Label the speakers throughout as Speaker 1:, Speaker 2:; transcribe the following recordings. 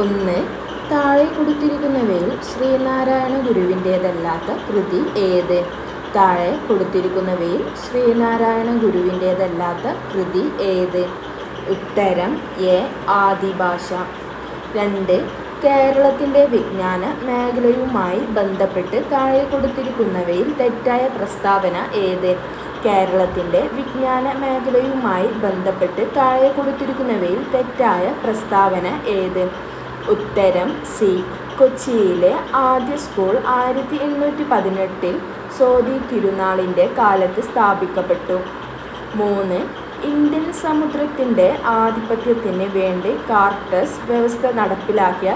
Speaker 1: 1. താഴെ കൊടുത്തിരിക്കുന്നവയിൽ ശ്രീനാരായണ ഗുരുവിൻ്റേതല്ലാത്ത കൃതി ഏത്? താഴെ കൊടുത്തിരിക്കുന്നവയിൽ ശ്രീനാരായണ ഗുരുവിൻ്റേതല്ലാത്ത കൃതി ഏത്? ഉത്തരം എ. ആദിഭാഷ. 2. കേരളത്തിൻ്റെ വിജ്ഞാന മേഖലയുമായി ബന്ധപ്പെട്ട് താഴെ കൊടുത്തിരിക്കുന്നവയിൽ തെറ്റായ പ്രസ്താവന ഏത്? കേരളത്തിൻ്റെ വിജ്ഞാന മേഖലയുമായി ബന്ധപ്പെട്ട് താഴെ കൊടുത്തിരിക്കുന്നവയിൽ തെറ്റായ പ്രസ്താവന ഏത്? ഉത്തരം സി. കൊച്ചിയിലെ ആദ്യ സ്കൂൾ 1818 സോദി തിരുനാളിൻ്റെ കാലത്ത് സ്ഥാപിക്കപ്പെട്ടു. 3. ഇന്ത്യൻ സമുദ്രത്തിൻ്റെ ആധിപത്യത്തിന് വേണ്ടി കാർട്ടസ് വ്യവസ്ഥ നടപ്പിലാക്കിയ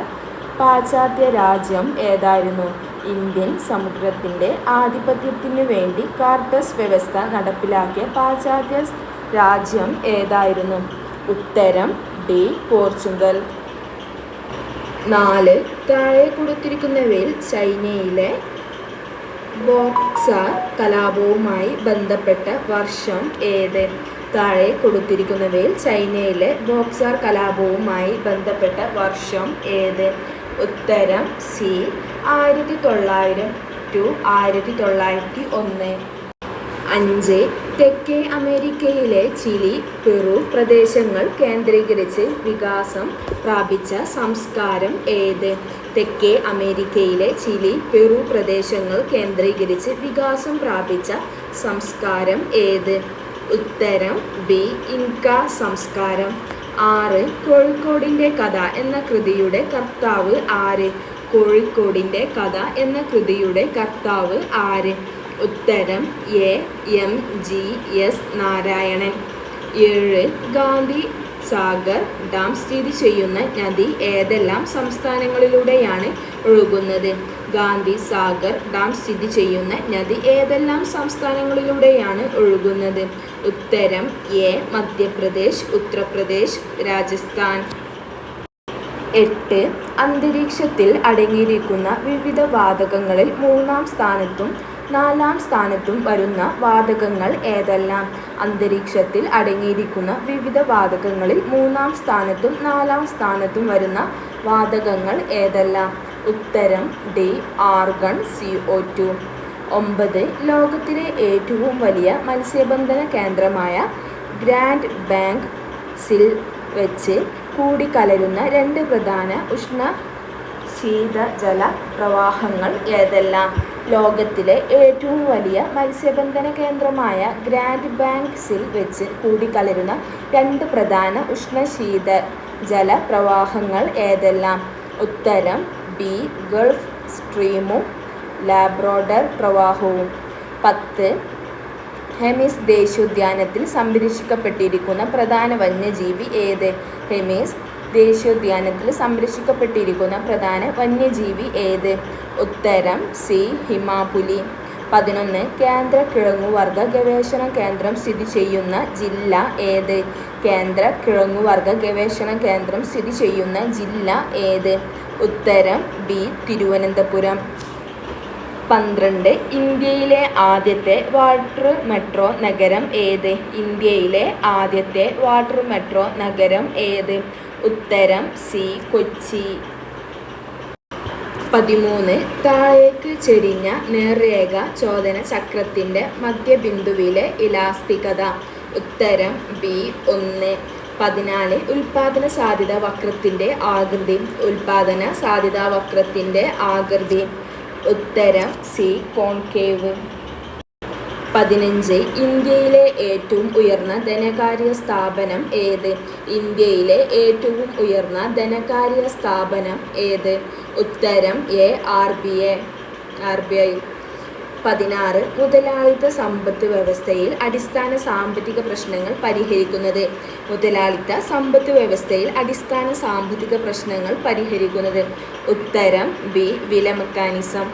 Speaker 1: പാശ്ചാത്യ രാജ്യം ഏതായിരുന്നു? ഇന്ത്യൻ സമുദ്രത്തിൻ്റെ ആധിപത്യത്തിന് വേണ്ടി കാർട്ടസ് വ്യവസ്ഥ നടപ്പിലാക്കിയ പാശ്ചാത്യ രാജ്യം ഏതായിരുന്നു? ഉത്തരം ഡി. പോർച്ചുഗൽ. 4. താഴെ കൊടുത്തിരിക്കുന്നവയിൽ ചൈനയിലെ ബോക്സാർ കലാപവുമായി ബന്ധപ്പെട്ട വർഷം ഏത്? താഴെ കൊടുത്തിരിക്കുന്നവയിൽ ചൈനയിലെ ബോക്സാർ കലാപവുമായി ബന്ധപ്പെട്ട വർഷം ഏത്? ഉത്തരം സി. 1900 to 1901. 5. തെക്കേ അമേരിക്കയിലെ ചിലി, പെറു പ്രദേശങ്ങൾ കേന്ദ്രീകരിച്ച് വികാസം പ്രാപിച്ച സംസ്കാരം ഏത്? തെക്കേ അമേരിക്കയിലെ ചിലി, പെറു പ്രദേശങ്ങൾ കേന്ദ്രീകരിച്ച് വികാസം പ്രാപിച്ച സംസ്കാരം ഏത്? ഉത്തരം ബി. ഇൻക സംസ്കാരം. 6. കോഴിക്കോടിൻ്റെ കഥ എന്ന കൃതിയുടെ കർത്താവ് ആര്? കോഴിക്കോടിൻ്റെ കഥ എന്ന കൃതിയുടെ കർത്താവ് ആര്? ഉത്തരം A. M. G. S. Narayanan. 7. Gandhi Sagar dam സ്ഥിതി ചെയ്യുന്ന നദി ഏതെല്ലാം സംസ്ഥാനങ്ങളിലൂടെയാണ് ഒഴുകുന്നത്? ഗാന്ധി സാഗർ ഡാം സ്ഥിതി ചെയ്യുന്ന നദി ഏതെല്ലാം സംസ്ഥാനങ്ങളിലൂടെയാണ് ഒഴുകുന്നത്? ഉത്തരം എ. മധ്യപ്രദേശ്, ഉത്തർപ്രദേശ്, രാജസ്ഥാൻ. 8. അന്തരീക്ഷത്തിൽ അടങ്ങിയിരിക്കുന്ന വിവിധ വാതകങ്ങളിൽ 3-ാം സ്ഥാനത്തും 4-ാം സ്ഥാനത്തും വരുന്ന വാതകങ്ങൾ ഏതെല്ലാം? അന്തരീക്ഷത്തിൽ അടങ്ങിയിരിക്കുന്ന വിവിധ വാതകങ്ങളിൽ 3-ാം സ്ഥാനത്തും 4-ാം സ്ഥാനത്തും വരുന്ന വാതകങ്ങൾ ഏതെല്ലാം? ഉത്തരം ഡി. Argon, CO2. 9. ലോകത്തിലെ ഏറ്റവും വലിയ മത്സ്യബന്ധന കേന്ദ്രമായ ഗ്രാൻഡ് ബാങ്ക്സിൽ വെച്ച് കൂടിക്കലരുന്ന 2 പ്രധാന ഉഷ്ണ ശീതജല പ്രവാഹങ്ങൾ ഏതെല്ലാം? ലോകത്തിലെ ഏറ്റവും വലിയ മത്സ്യബന്ധന കേന്ദ്രമായ ഗ്രാൻഡ് ബാങ്ക്സിൽ വെച്ച് കൂടിക്കലരുന്ന 2 പ്രധാന ഉഷ്ണശീതജല പ്രവാഹങ്ങൾ ഏതെല്ലാം? ഉത്തരം ബി. ഗൾഫ് സ്ട്രീമും ലാബ്രഡോർ പ്രവാഹവും. 10. ഹെമിസ് ദേശീയോദ്യാനത്തിൽ സംരക്ഷിക്കപ്പെട്ടിരിക്കുന്ന പ്രധാന വന്യജീവി ഏത്? ഹെമിസ് ദേശീയോദ്യാനത്തിൽ സംരക്ഷിക്കപ്പെട്ടിരിക്കുന്ന പ്രധാന വന്യജീവി ഏത്? ഉത്തരം സി. ഹിമാപുലി. 11. കേന്ദ്ര കിഴങ്ങുവർഗ ഗവേഷണ കേന്ദ്രം സ്ഥിതി ചെയ്യുന്ന ജില്ല ഏത്? കേന്ദ്ര കിഴങ്ങുവർഗ ഗവേഷണ കേന്ദ്രം സ്ഥിതി ചെയ്യുന്ന ജില്ല ഏത്? ഉത്തരം ബി. തിരുവനന്തപുരം. 12. ഇന്ത്യയിലെ ആദ്യത്തെ വാട്ടർ മെട്രോ നഗരം ഏത്? ഇന്ത്യയിലെ ആദ്യത്തെ വാട്ടർ മെട്രോ നഗരം ഏത്? ഉത്തരം സി. കൊച്ചി. 13. താഴേക്ക് ചെരിഞ്ഞ നേർരേഖ ചോദന ചക്രത്തിൻ്റെ മധ്യബിന്ദുവിലെ ഇലാസ്തികത. ഉത്തരം ബി. 1. 14. ഉൽപാദന സാധ്യത വക്രത്തിൻ്റെ ആകൃതി. ഉൽപാദന സാധ്യതാ വക്രത്തിൻ്റെ ആകൃതി. ഉത്തരം സി. കോൺകേവ്. 15. ഇന്ത്യയിലെ ഏറ്റവും ഉയർന്ന ധനകാര്യ സ്ഥാപനം ഏത്? ഇന്ത്യയിലെ ഏറ്റവും ഉയർന്ന ധനകാര്യ സ്ഥാപനം ഏത്? ഉത്തരം എ. RBI. 16. മുതലാളിത്ത സമ്പദ് വ്യവസ്ഥയിൽ അടിസ്ഥാന സാമ്പത്തിക പ്രശ്നങ്ങൾ പരിഹരിക്കുന്നത്. മുതലാളിത്ത സമ്പദ് വ്യവസ്ഥയിൽ അടിസ്ഥാന സാമ്പത്തിക പ്രശ്നങ്ങൾ പരിഹരിക്കുന്നത്. ഉത്തരം ബി. വില മെക്കാനിസം.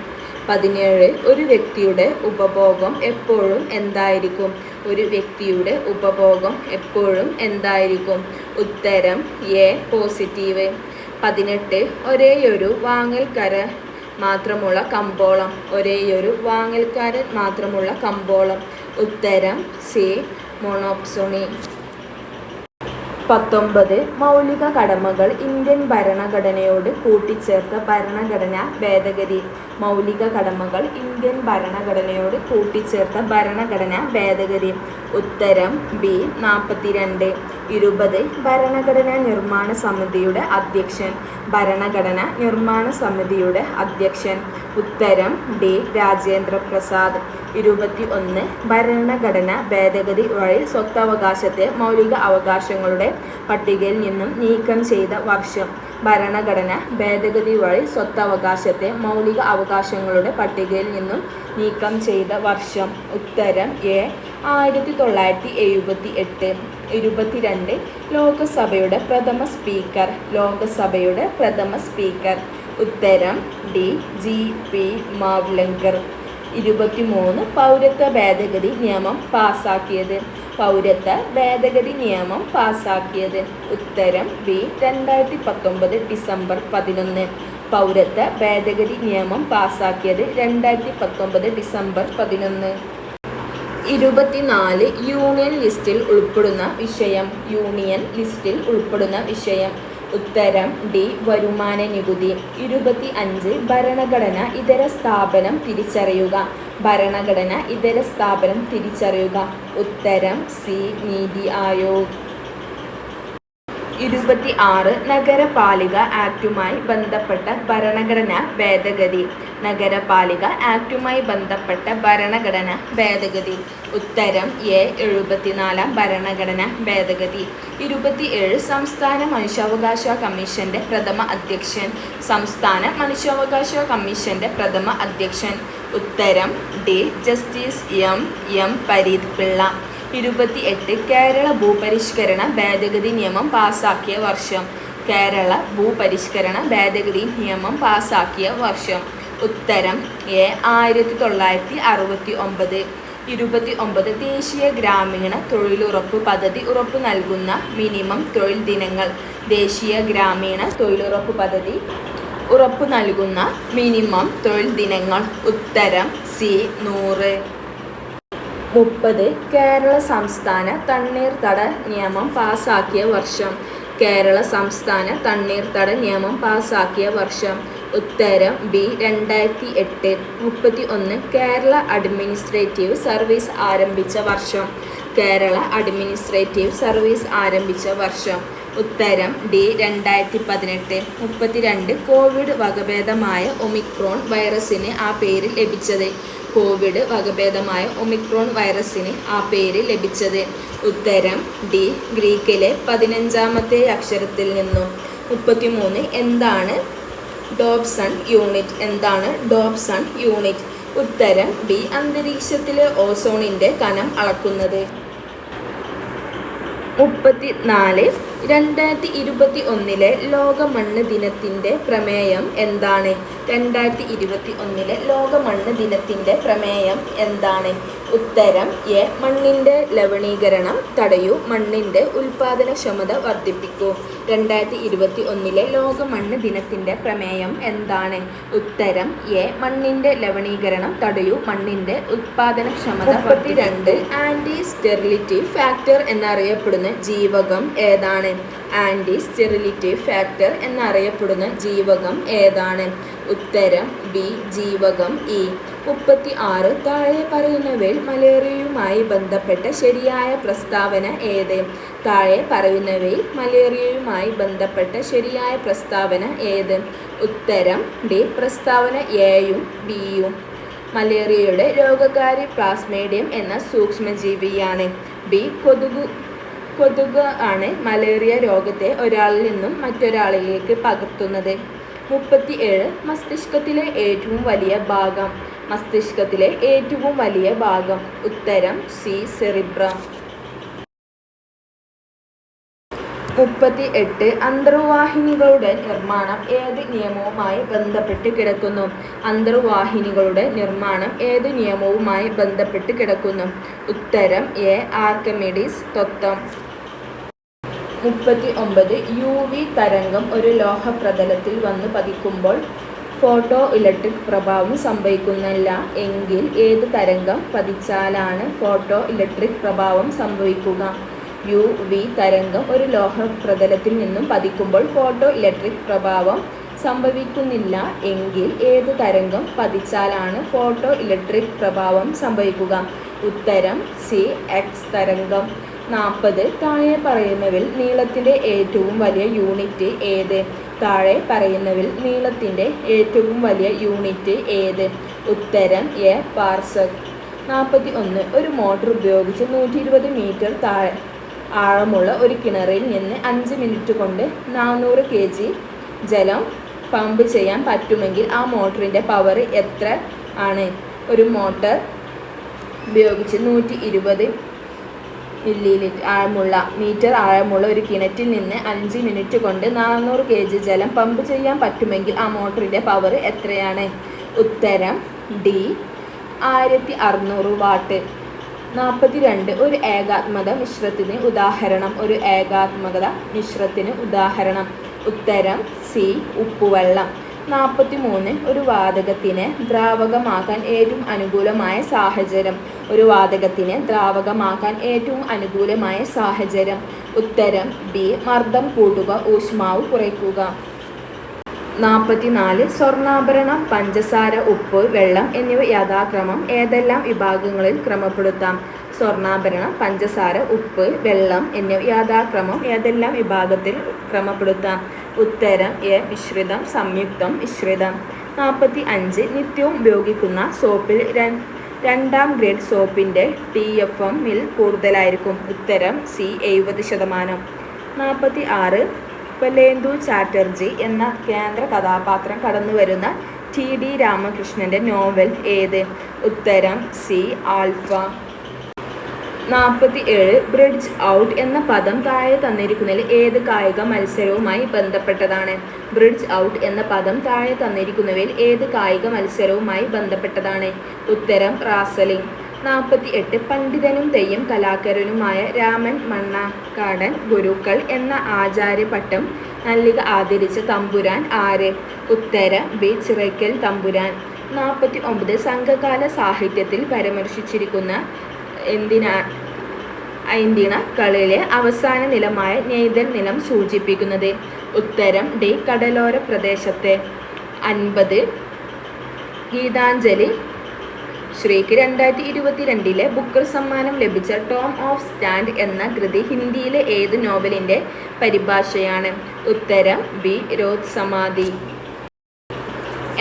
Speaker 1: 17. ഒരു വ്യക്തിയുടെ ഉപഭോഗം എപ്പോഴും എന്തായിരിക്കും? ഒരു വ്യക്തിയുടെ ഉപഭോഗം എപ്പോഴും എന്തായിരിക്കും? ഉത്തരം എ. പോസിറ്റീവ്. 18. ഒരേയൊരു വാങ്ങൽക്കാരൻ മാത്രമുള്ള കമ്പോളം. ഒരേയൊരു വാങ്ങൽക്കാരൻ മാത്രമുള്ള കമ്പോളം. ഉത്തരം സി. മോണോപ്സോണി. 19 മൗലിക കടമകൾ ഇന്ത്യൻ ഭരണഘടനയോട് കൂട്ടിച്ചേർത്ത ഭരണഘടനാ ഭേദഗതി. മൗലിക കടമകൾ ഇന്ത്യൻ ഭരണഘടനയോട് കൂട്ടിച്ചേർത്ത ഭരണഘടനാ ഭേദഗതി. ഉത്തരം ബി 42. 20 ഭരണഘടനാ നിർമ്മാണ സമിതിയുടെ അധ്യക്ഷൻ. ഭരണഘടനാ നിർമ്മാണ സമിതിയുടെ അധ്യക്ഷൻ. ഉത്തരം ഡി രാജേന്ദ്ര പ്രസാദ്. 21 ഭരണഘടനാ ഭേദഗതി വഴി സ്വത്തവകാശത്തെ മൗലിക അവകാശങ്ങളുടെ പട്ടികയിൽ നിന്നും നീക്കം ചെയ്ത വർഷം. ഭരണഘടനാ ഭേദഗതി വഴി സ്വത്തവകാശത്തെ മൗലിക അവകാശങ്ങളുടെ പട്ടികയിൽ നിന്നും നീക്കം ചെയ്ത വർഷം. ഉത്തരം എ 1978. 22 ലോകസഭയുടെ പ്രഥമ സ്പീക്കർ. ലോകസഭയുടെ പ്രഥമ സ്പീക്കർ. ഉത്തരം ഡി ജി.പി. മാവ്ലങ്കർ. 23 പൗരത്വ ഭേദഗതി നിയമം പാസാക്കിയത്. പൗരത്വ ഭേദഗതി നിയമം പാസാക്കിയത്. ഉത്തരം ബി 2019 ഡിസംബർ 11. പൗരത്വ ഭേദഗതി നിയമം പാസാക്കിയത് 2019 ഡിസംബർ 11. 24 യൂണിയൻ ലിസ്റ്റിൽ ഉൾപ്പെടുന്ന വിഷയം. യൂണിയൻ ലിസ്റ്റിൽ ഉൾപ്പെടുന്ന വിഷയം. ഉത്തരം ഡി വരുമാന നികുതി. 25 ഭരണഘടന ഇതര സ്ഥാപനം തിരിച്ചറിയുക. ഭരണഘടന ഇതര സ്ഥാപനം തിരിച്ചറിയുക. ഉത്തരം സി നീതി ആയോഗ്. 26 നഗരപാലിക ആക്ടുമായി ബന്ധപ്പെട്ട ഭരണഘടനാ ഭേദഗതി. നഗരപാലിക ആക്ടുമായി ബന്ധപ്പെട്ട ഭരണഘടനാ ഭേദഗതി. ഉത്തരം എ 74 ഭരണഘടനാ ഭേദഗതി. 27 സംസ്ഥാന മനുഷ്യാവകാശ കമ്മീഷന്റെ പ്രഥമ അധ്യക്ഷൻ. സംസ്ഥാന മനുഷ്യാവകാശ കമ്മീഷന്റെ പ്രഥമ അധ്യക്ഷൻ. ഉത്തരം D Justice M Pareeth Pillai. 28 Kerala ഭൂപരിഷ്കരണ ഭേദഗതി നിയമം പാസാക്കിയ വർഷം. കേരള ഭൂപരിഷ്കരണ ഭേദഗതി നിയമം പാസാക്കിയ വർഷം. ഉത്തരം എ 1969. 29 ദേശീയ ഗ്രാമീണ തൊഴിലുറപ്പ് പദ്ധതി ഉറപ്പു നൽകുന്ന മിനിമം തൊഴിൽ ദിനങ്ങൾ. ദേശീയ ഗ്രാമീണ തൊഴിലുറപ്പ് പദ്ധതി ഉറപ്പു നൽകുന്ന മിനിമം തൊഴിൽ ദിനങ്ങൾ. ഉത്തരം സി 100. 30 കേരള സംസ്ഥാന തണ്ണീർത്തട നിയമം പാസാക്കിയ വർഷം. കേരള സംസ്ഥാന തണ്ണീർത്തട നിയമം പാസാക്കിയ വർഷം. ഉത്തരം ബി 2008. 31 കേരള അഡ്മിനിസ്ട്രേറ്റീവ് സർവീസ് ആരംഭിച്ച വർഷം. കേരള അഡ്മിനിസ്ട്രേറ്റീവ് സർവീസ് ആരംഭിച്ച വർഷം. ഉത്തരം ഡി 2018. 32 കോവിഡ് വകഭേദമായ ഒമിക്രോൺ വൈറസിന് ആ പേര് ലഭിച്ചത്. കോവിഡ് വകഭേദമായ ഒമിക്രോൺ വൈറസിന് ആ പേര് ലഭിച്ചത്. ഉത്തരം ഡി ഗ്രീക്കിലെ 15ാമത്തെ അക്ഷരത്തിൽ നിന്നും. 33 എന്താണ് ഡോപ്സൺ യൂണിറ്റ്. എന്താണ് ഡോപ്സൺ യൂണിറ്റ്. ഉത്തരം ബി അന്തരീക്ഷത്തിലെ ഓസോണിൻ്റെ കനം അളക്കുന്നത്. 34 2021 ലോക മണ്ണ് ദിനത്തിൻ്റെ പ്രമേയം എന്താണ്. 2021 ലോക മണ്ണ് ദിനത്തിൻ്റെ പ്രമേയം എന്താണ്. ഉത്തരം എ മണ്ണിൻ്റെ ലവണീകരണം തടയൂ, മണ്ണിൻ്റെ ഉൽപാദനക്ഷമത വർദ്ധിപ്പിക്കൂ. 2021 ലോക മണ്ണ് ദിനത്തിൻ്റെ പ്രമേയം എന്താണ്. ഉത്തരം എ മണ്ണിൻ്റെ ലവണീകരണം തടയൂ, മണ്ണിൻ്റെ ഉൽപാദനക്ഷമത. 32 ആൻറ്റി സ്റ്റെറിലിറ്റി ഫാക്ടർ എന്നറിയപ്പെടുന്ന ജീവകം ഏതാണ്. ആൻറ്റി സ്റ്റെറിലിറ്റി ഫാക്ടർ എന്നറിയപ്പെടുന്ന ജീവകം ഏതാണ്. ഉത്തരം ബി ജീവകം ഇ. 36 താഴെ പറയുന്നവയിൽ മലേറിയയുമായി ബന്ധപ്പെട്ട ശരിയായ പ്രസ്താവന ഏത്. താഴെ പറയുന്നവയിൽ മലേറിയയുമായി ബന്ധപ്പെട്ട ശരിയായ പ്രസ്താവന ഏത്. ഉത്തരം ഡി പ്രസ്താവന എയും ബിയും. മലേറിയയുടെ രോഗകാരി പ്ലാസ്മേഡിയം എന്ന സൂക്ഷ്മജീവിയാണ്. ബി കൊതുക് ആണ് മലേറിയ രോഗത്തെ ഒരാളിൽ നിന്നും മറ്റൊരാളിലേക്ക് പകർത്തുന്നത്. 37 മസ്തിഷ്കത്തിലെ ഏറ്റവും വലിയ ഭാഗം. മസ്തിഷ്കത്തിലെ ഏറ്റവും വലിയ ഭാഗം. ഉത്തരം സി സെറിബ്രം. 38 അന്തർവാഹിനികളുടെ നിർമ്മാണം ഏത് നിയമവുമായി ബന്ധപ്പെട്ട് കിടക്കുന്നു. അന്തർവാഹിനികളുടെ നിർമ്മാണം ഏത് നിയമവുമായി ബന്ധപ്പെട്ട് കിടക്കുന്നു. ഉത്തരം എ ആർക്കിമിഡീസ് തത്വം. 39 UV തരംഗം ഒരു ലോഹപ്രതലത്തിൽ വന്ന് പതിക്കുമ്പോൾ ഫോട്ടോ ഇലക്ട്രിക് പ്രഭാവം സംഭവിക്കുന്നില്ല എങ്കിൽ ഏത് തരംഗം പതിച്ചാലാണ് ഫോട്ടോ ഇലക്ട്രിക് പ്രഭാവം സംഭവിക്കുക. യു വി തരംഗം ഒരു ലോഹപ്രതലത്തിൽ നിന്നും പതിക്കുമ്പോൾ ഫോട്ടോ ഇലക്ട്രിക് പ്രഭാവം സംഭവിക്കുന്നില്ല എങ്കിൽ ഏത് തരംഗം പതിച്ചാലാണ് ഫോട്ടോ ഇലക്ട്രിക് പ്രഭാവം സംഭവിക്കുക? ഉത്തരം സി. എക്സ് തരംഗം. 40. താഴെ പറയുന്നവയിൽ നീളത്തിൻ്റെ ഏറ്റവും വലിയ യൂണിറ്റ് ഏത്? താഴെ പറയുന്നവയിൽ നീളത്തിൻ്റെ ഏറ്റവും വലിയ യൂണിറ്റ് ഏത്? ഉത്തരം എ. പാർസെക്. 41. ഒരു മോട്ടോർ ഉപയോഗിച്ച് 120 മീറ്റർ ആഴമുള്ള ഒരു കിണറിൽ നിന്ന് 5 മിനിറ്റ് കൊണ്ട് 400 kg ജലം പമ്പ് ചെയ്യാൻ പറ്റുമെങ്കിൽ ആ മോട്ടറിൻ്റെ പവർ എത്ര ആണ്? ഒരു മോട്ടോർ ഉപയോഗിച്ച് 120 മീറ്റർ ആഴമുള്ള ഒരു കിണറ്റിൽ നിന്ന് 5 മിനിറ്റ് കൊണ്ട് 400 kg ജലം പമ്പ് ചെയ്യാൻ പറ്റുമെങ്കിൽ ആ മോട്ടറിൻ്റെ പവർ എത്രയാണ്? ഉത്തരം ഡി. 1600 വാട്ട്. 42. ഒരു ഏകാത്മക മിശ്രത്തിന് ഉദാഹരണം. ഒരു ഏകാത്മക മിശ്രത്തിന് ഉദാഹരണം. ഉത്തരം സി. ഉപ്പുവെള്ളം. 43. ഒരു വാതകത്തിന് ദ്രാവകമാക്കാൻ ഏറ്റവും അനുകൂലമായ സാഹചര്യം. ഒരു വാതകത്തിന് ദ്രാവകമാക്കാൻ ഏറ്റവും അനുകൂലമായ സാഹചര്യം. ഉത്തരം ബി. മർദ്ദം കൂട്ടുക, ഊഷ്മാവ് കുറയ്ക്കുക. 44. സ്വർണ്ണാഭരണം, പഞ്ചസാര, ഉപ്പ്, വെള്ളം എന്നിവ യഥാക്രമം ഏതെല്ലാം വിഭാഗങ്ങളിൽ ക്രമപ്പെടുത്താം? സ്വർണ്ണാഭരണം, പഞ്ചസാര, ഉപ്പ്, വെള്ളം എന്നിവ യഥാക്രമം ഏതെല്ലാം വിഭാഗത്തിൽ ക്രമപ്പെടുത്താം? ഉത്തരം എ. മിശ്രിതം, സംയുക്തം, മിശ്രിതം. 45. നിത്യവും ഉപയോഗിക്കുന്ന സോപ്പിൽ രണ്ടാം ഗ്രേഡ് സോപ്പിൻ്റെ TFM ൽ കൂടുതലായിരിക്കും. ഉത്തരം സി. 70%. 46. പലേന്ദു ചാറ്റർജി എന്ന കേന്ദ്ര കഥാപാത്രം കടന്നുവരുന്ന TD രാമകൃഷ്ണൻ്റെ നോവൽ ഏത്? ഉത്തരം സി. ആൽഫ. 47. ബ്രിഡ്ജ് ഔട്ട് എന്ന പദം താഴെ തന്നിരിക്കുന്നതിൽ ഏത് കായിക മത്സരവുമായി ബന്ധപ്പെട്ടതാണ്? ബ്രിഡ്ജ് ഔട്ട് എന്ന പദം താഴെ തന്നിരിക്കുന്നവയിൽ ഏത് കായിക മത്സരവുമായി ബന്ധപ്പെട്ടതാണ്? ഉത്തരം റാസലിംഗ്. 48. പണ്ഡിതനും തെയ്യം കലാകാരനുമായ രാമൻ മണ്ണാക്കാടൻ ഗുരുക്കൾ എന്ന ആചാര്യപട്ടം നൽകി ആദരിച്ച തമ്പുരാൻ ആര്? ഉത്തരം ബി. ചിറയ്ക്കൽ തമ്പുരാൻ. 49. സംഘകാല സാഹിത്യത്തിൽ പരാമർശിച്ചിരിക്കുന്ന ഐന്തിണ കളിയിലെ അവസാന നിലമായ നെയ്തൽ നിലം സൂചിപ്പിക്കുന്നത്? ഉത്തരം ഡി. കടലോര പ്രദേശത്തെ. 50. ഗീതാഞ്ജലി ശ്രീക്ക് 2022 ബുക്കർ സമ്മാനം ലഭിച്ച ടോം ഓഫ് സ്റ്റാൻഡ് എന്ന കൃതി ഹിന്ദിയിലെ ഏത് നോവലിൻ്റെ പരിഭാഷയാണ്? ഉത്തരം ബി. രോത് സമാധി.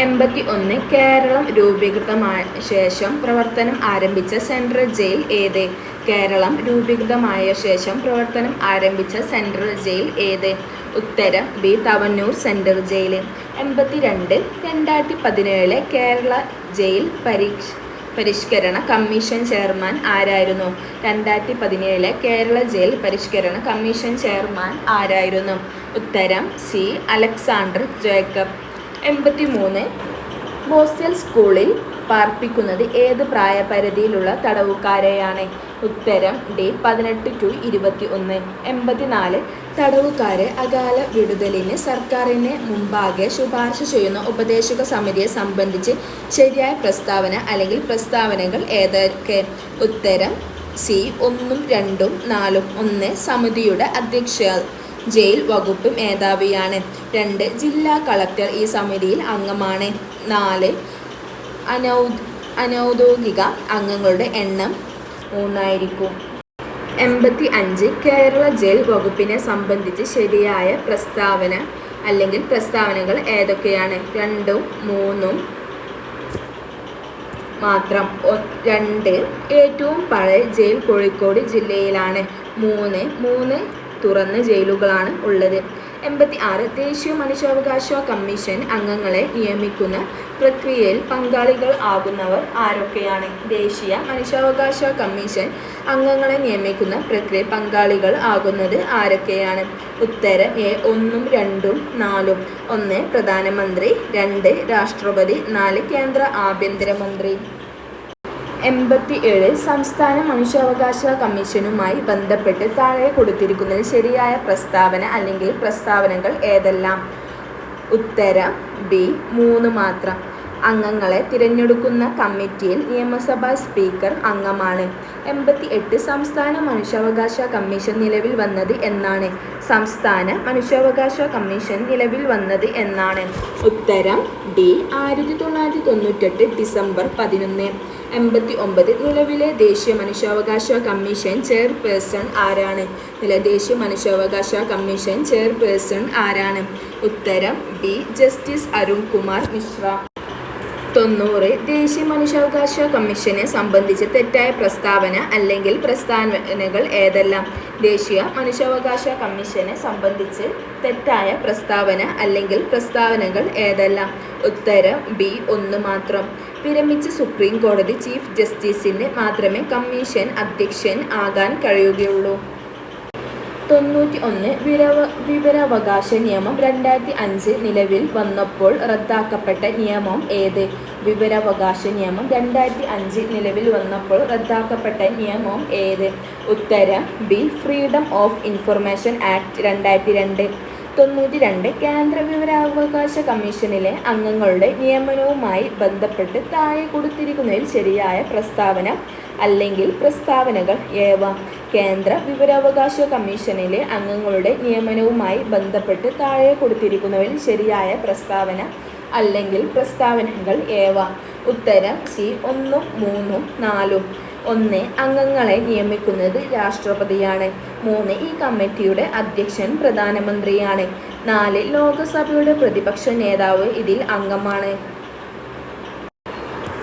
Speaker 1: 81. കേരളം രൂപീകൃതമായ ശേഷം പ്രവർത്തനം ആരംഭിച്ച സെൻട്രൽ ജയിൽ ഏത്? കേരളം രൂപീകൃതമായ ശേഷം പ്രവർത്തനം ആരംഭിച്ച സെൻട്രൽ ജയിൽ ഏത്? ഉത്തരം B. Thavanoor central jail. 82. 2017 Kerala jail പരിഷ്കരണ കമ്മീഷൻ ചെയർമാൻ ആരായിരുന്നു? 2017 കേരള ജയിൽ പരിഷ്കരണ കമ്മീഷൻ ചെയർമാൻ ആരായിരുന്നു? ഉത്തരം സി. Alexander Jacob. 83. ഹോസ്റ്റൽ സ്കൂളിൽ പാർപ്പിക്കുന്നത് ഏത് പ്രായപരിധിയിലുള്ള തടവുകാരെയാണ്? ഉത്തരം ഡി. 18 to 21. 84. തടവുകാരെ അകാല വിടുതലിന് സർക്കാരിന് മുമ്പാകെ ശുപാർശ ചെയ്യുന്ന ഉപദേശക സമിതിയെ സംബന്ധിച്ച് ശരിയായ പ്രസ്താവന അല്ലെങ്കിൽ പ്രസ്താവനകൾ ഏതൊക്കെ? ഉത്തരം സി. 1, 2, 4. 1. സമിതിയുടെ അധ്യക്ഷ ജയിൽ വകുപ്പ് മേധാവിയാണ്. 2. ജില്ലാ കളക്ടർ ഈ സമിതിയിൽ അംഗമാണ്. 4. അനൗദ്യോഗിക അംഗങ്ങളുടെ എണ്ണം 3 ആയിരിക്കും. 85. കേരള ജയിൽ വകുപ്പിനെ സംബന്ധിച്ച് ശരിയായ പ്രസ്താവന അല്ലെങ്കിൽ പ്രസ്താവനകൾ ഏതൊക്കെയാണ്? 2, 3 മാത്രം. 2. ഏറ്റവും പഴയ ജയിൽ കോഴിക്കോട് ജില്ലയിലാണ്. 3 തുറന്ന ജയിലുകളാണ് ഉള്ളത്. 86. ദേശീയ മനുഷ്യാവകാശ കമ്മീഷൻ അംഗങ്ങളെ നിയമിക്കുന്ന പ്രക്രിയയിൽ പങ്കാളികൾ ആകുന്നവർ ആരൊക്കെയാണ്? ദേശീയ മനുഷ്യാവകാശ കമ്മീഷൻ അംഗങ്ങളെ നിയമിക്കുന്ന പ്രക്രിയ പങ്കാളികൾ ആകുന്നത് ആരൊക്കെയാണ്? ഉത്തരം എ. 1, 2, 4. 1. പ്രധാനമന്ത്രി. 2. രാഷ്ട്രപതി. 4. കേന്ദ്ര ആഭ്യന്തരമന്ത്രി. 87. സംസ്ഥാന മനുഷ്യാവകാശ കമ്മീഷനുമായി ബന്ധപ്പെട്ട് താഴെ കൊടുത്തിരിക്കുന്നതിൽ ശരിയായ പ്രസ്താവന അല്ലെങ്കിൽ പ്രസ്താവനകൾ ഏതെല്ലാം? ഉത്തരം ബി. 3 മാത്രം. അംഗങ്ങളെ തിരഞ്ഞെടുക്കുന്ന കമ്മിറ്റിയിൽ നിയമസഭാ സ്പീക്കർ അംഗമാണ്. 88 സംസ്ഥാന മനുഷ്യാവകാശ കമ്മീഷൻ നിലവിൽ വന്നത് എന്നാണ്? സംസ്ഥാന മനുഷ്യാവകാശ കമ്മീഷൻ നിലവിൽ വന്നത് എന്നാണ്? ഉത്തരം ഡി. 1998 ഡിസംബർ 11. 89 നിലവിലെ ദേശീയ മനുഷ്യാവകാശ കമ്മീഷൻ ചെയർപേഴ്സൺ ആരാണ്? ദേശീയ മനുഷ്യാവകാശ കമ്മീഷൻ ചെയർപേഴ്സൺ ആരാണ്? ഉത്തരം ബി. ജസ്റ്റിസ് അരുൺ കുമാർ മിശ്ര. 90 ദേശീയ മനുഷ്യാവകാശ കമ്മീഷനെ സംബന്ധിച്ച് തെറ്റായ പ്രസ്താവന അല്ലെങ്കിൽ പ്രസ്താവനകൾ ഏതെല്ലാം? ദേശീയ മനുഷ്യാവകാശ കമ്മീഷനെ സംബന്ധിച്ച് തെറ്റായ പ്രസ്താവന അല്ലെങ്കിൽ പ്രസ്താവനകൾ ഏതെല്ലാം? ഉത്തരം ബി. 1 മാത്രം. വിരമിച്ച സുപ്രീം കോടതി ചീഫ് ജസ്റ്റിസിന് മാത്രമേ കമ്മീഷൻ അധ്യക്ഷൻ ആകാൻ കഴിയുകയുള്ളൂ. 91 വിവരാവകാശ നിയമം 2005 നിലവിൽ വന്നപ്പോൾ റദ്ദാക്കപ്പെട്ട നിയമം ഏത്? വിവരാവകാശ നിയമം 2005 നിലവിൽ വന്നപ്പോൾ റദ്ദാക്കപ്പെട്ട നിയമം ഏത്? ഉത്തരം B. Freedom of information act 2002. 92 കേന്ദ്ര വിവരാവകാശ കമ്മീഷനിലെ അംഗങ്ങളുടെ നിയമനവുമായി ബന്ധപ്പെട്ട് താഴെ കൊടുത്തിരിക്കുന്നതിൽ ശരിയായ പ്രസ്താവന അല്ലെങ്കിൽ പ്രസ്താവനകൾ ഏവ? കേന്ദ്ര വിവരാവകാശ കമ്മീഷനിലെ അംഗങ്ങളുടെ നിയമനവുമായി ബന്ധപ്പെട്ട് താഴെ കൊടുത്തിരിക്കുന്നതിൽ ശരിയായ പ്രസ്താവന അല്ലെങ്കിൽ പ്രസ്താവനകൾ ഏവ? ഉത്തരം സി. 1, 3, 4. 1 അംഗങ്ങളെ നിയമിക്കുന്നത് രാഷ്ട്രപതിയാണ്. 3 ഈ കമ്മിറ്റിയുടെ അധ്യക്ഷൻ പ്രധാനമന്ത്രിയാണ്. 4 ലോകസഭയുടെ പ്രതിപക്ഷ നേതാവ് ഇതിൽ അംഗമാണ്.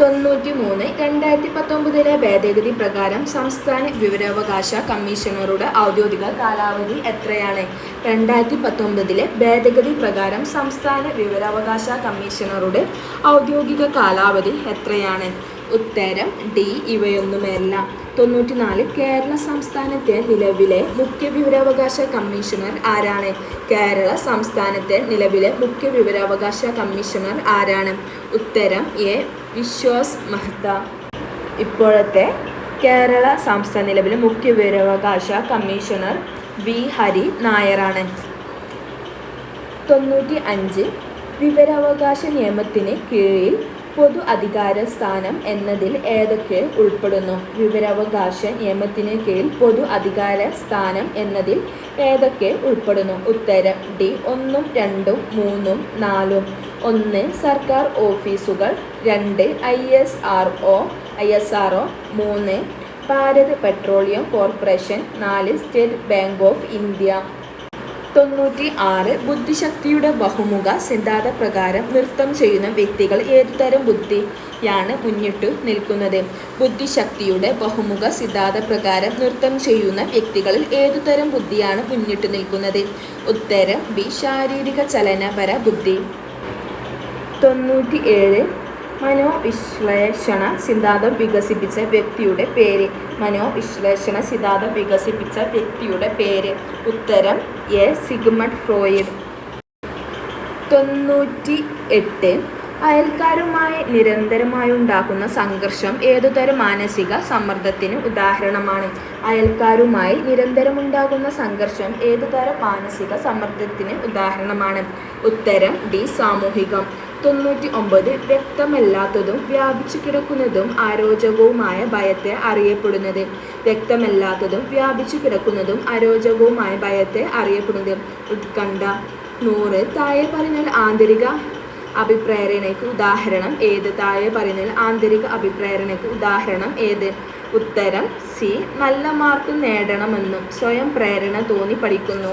Speaker 1: 93 2019 ഭേദഗതി പ്രകാരം സംസ്ഥാന വിവരാവകാശ കമ്മീഷണറുടെ ഔദ്യോഗിക കാലാവധി എത്രയാണ്? 2019 ഭേദഗതി പ്രകാരം സംസ്ഥാന വിവരാവകാശ കമ്മീഷണറുടെ ഔദ്യോഗിക കാലാവധി എത്രയാണ്? ഉത്തരം ഡി. ഇവയൊന്നുമല്ല. 94 കേരള സംസ്ഥാനത്തെ നിലവിലെ മുഖ്യ വിവരാവകാശ കമ്മീഷണർ ആരാണ്? കേരള സംസ്ഥാനത്തെ നിലവിലെ മുഖ്യ വിവരാവകാശ കമ്മീഷണർ ആരാണ്? ഉത്തരം എ. വിശ്വാസ് മെഹ്ത. ഇപ്പോഴത്തെ കേരള സംസ്ഥാന നിലവിലെ മുഖ്യ വിവരാവകാശ കമ്മീഷണർ വി. ഹരി നായരാണ്. 95 വിവരാവകാശ നിയമത്തിന് കീഴിൽ പൊതു അധികാര സ്ഥാനം എന്നതിൽ ഏതൊക്കെ ഉൾപ്പെടുന്നു? വിവരാവകാശ നിയമത്തിന് കീഴിൽ പൊതു അധികാര സ്ഥാനം എന്നതിൽ ഏതൊക്കെ ഉൾപ്പെടുന്നു? ഉത്തരം ഡി. 1, 2, 3, 4. 1 സർക്കാർ ഓഫീസുകൾ, 2 ISRO, 3 Bharat petroleum corporation, 4 state bank of India. 96 ബുദ്ധിശക്തിയുടെ ബഹുമുഖ സിദ്ധാന്തപ്രകാരം നൃത്തം ചെയ്യുന്ന വ്യക്തികൾ ഏതുതരം ബുദ്ധിയാണ് മുന്നിട്ടു നിൽക്കുന്നത്? ബുദ്ധിശക്തിയുടെ ബഹുമുഖ സിദ്ധാന്തപ്രകാരം നൃത്തം ചെയ്യുന്ന വ്യക്തികളിൽ ഏതുതരം ബുദ്ധിയാണ് മുന്നിട്ടു നിൽക്കുന്നത്? ഉത്തരം ബി. ശാരീരിക ചലനപര ബുദ്ധി. 97 മനോവിശ്ലേഷണ സിദ്ധാന്തം വികസിപ്പിച്ച വ്യക്തിയുടെ പേര്? മനോവിശ്ലേഷണ സിദ്ധാന്തം വികസിപ്പിച്ച വ്യക്തിയുടെ പേര്? ഉത്തരം എ. Sigmund Freud. 98 അയൽക്കാരുമായി നിരന്തരമായുണ്ടാകുന്ന സംഘർഷം ഏതുതരം മാനസിക സമ്മർദ്ദത്തിന് ഉദാഹരണമാണ്? അയൽക്കാരുമായി നിരന്തരമുണ്ടാകുന്ന സംഘർഷം ഏതുതരം മാനസിക സമ്മർദ്ദത്തിന് ഉദാഹരണമാണ്? ഉത്തരം ഡി. സാമൂഹികം. 99 വ്യക്തമല്ലാത്തതും വ്യാപിച്ചു കിടക്കുന്നതും അരോചകവുമായ ഭയത്തെ അറിയപ്പെടുന്നത്? വ്യക്തമല്ലാത്തതും വ്യാപിച്ചു കിടക്കുന്നതും അരോചകവുമായ ഭയത്തെ അറിയപ്പെടുന്നത് ഉത്കണ്ഠ. 100 താഴെ പറഞ്ഞാൽ ആന്തരിക അഭിപ്രേരണയ്ക്ക് ഉദാഹരണം ഏത്? താഴെ പറഞ്ഞാൽ ആന്തരിക അഭിപ്രേരണയ്ക്ക് ഉദാഹരണം ഏത്? ഉത്തരം സി. നല്ല മാർക്ക് നേടണമെന്നും സ്വയം പ്രേരണ തോന്നി പഠിക്കുന്നു.